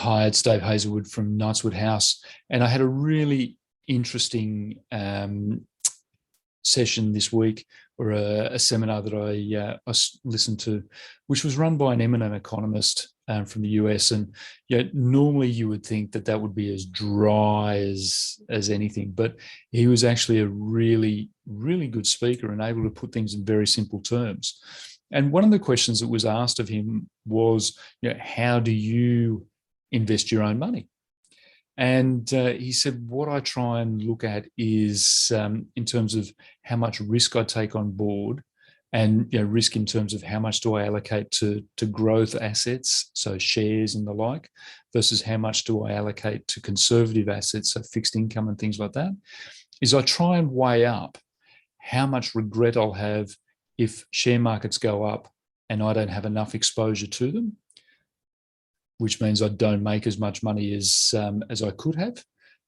Hi, it's Dave Hazelwood from Knightswood House, and I had a really interesting session this week, or a seminar that I listened to, which was run by an eminent economist from the US. And normally you would think that that would be as dry as anything, but he was actually a really, really good speaker and able to put things in very simple terms. And one of the questions that was asked of him was, how do you invest your own money? And he said, what I try and look at is in terms of how much risk I take on board, and risk in terms of how much do I allocate to growth assets, so shares and the like, versus how much do I allocate to conservative assets, so fixed income and things like that, is I try and weigh up how much regret I'll have if share markets go up and I don't have enough exposure to them, which means I don't make as much money as I could have,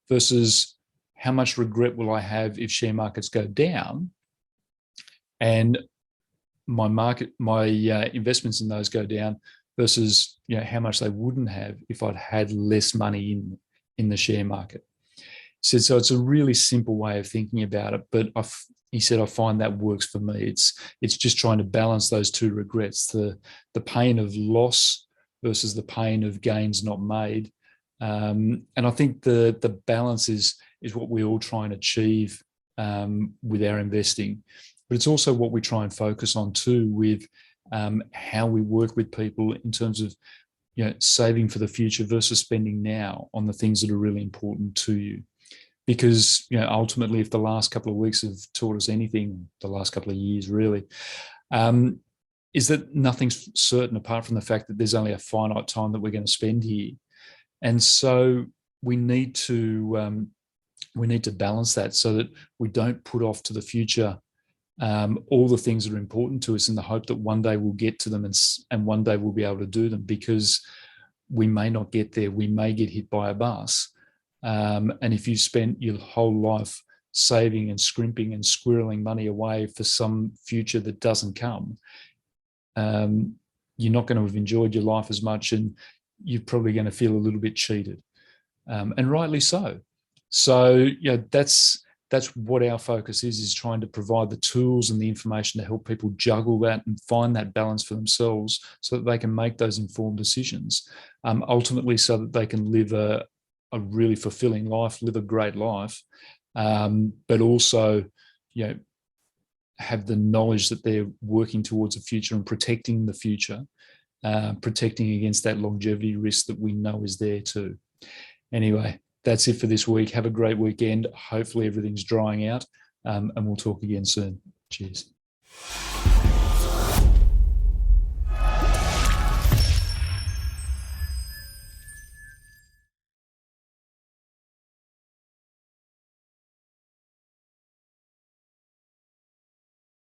versus how much regret will I have if share markets go down and my investments in those go down, versus how much they wouldn't have if I'd had less money in the share market. So it's a really simple way of thinking about it, but he said, I find that works for me. It's just trying to balance those two regrets, the pain of loss versus the pain of gains not made. And I think the balance is what we all try and achieve with our investing. But it's also what we try and focus on too, with how we work with people in terms of saving for the future versus spending now on the things that are really important to you. Because ultimately, if the last couple of weeks have taught us anything, the last couple of years really, is that nothing's certain apart from the fact that there's only a finite time that we're going to spend here. And so we need to balance that so that we don't put off to the future all the things that are important to us in the hope that one day we'll get to them and one day we'll be able to do them, because we may not get there. We may get hit by a bus. And if you spent your whole life saving and scrimping and squirreling money away for some future that doesn't come, you're not going to have enjoyed your life as much, and you're probably going to feel a little bit cheated, and rightly so. So that's what our focus is trying to provide the tools and the information to help people juggle that and find that balance for themselves, so that they can make those informed decisions, ultimately so that they can live a really fulfilling life, live a great life, but also have the knowledge that they're working towards a future and protecting the future, protecting against that longevity risk that we know is there too. Anyway, that's it for this week. Have a great weekend. Hopefully everything's drying out, and we'll talk again soon. Cheers.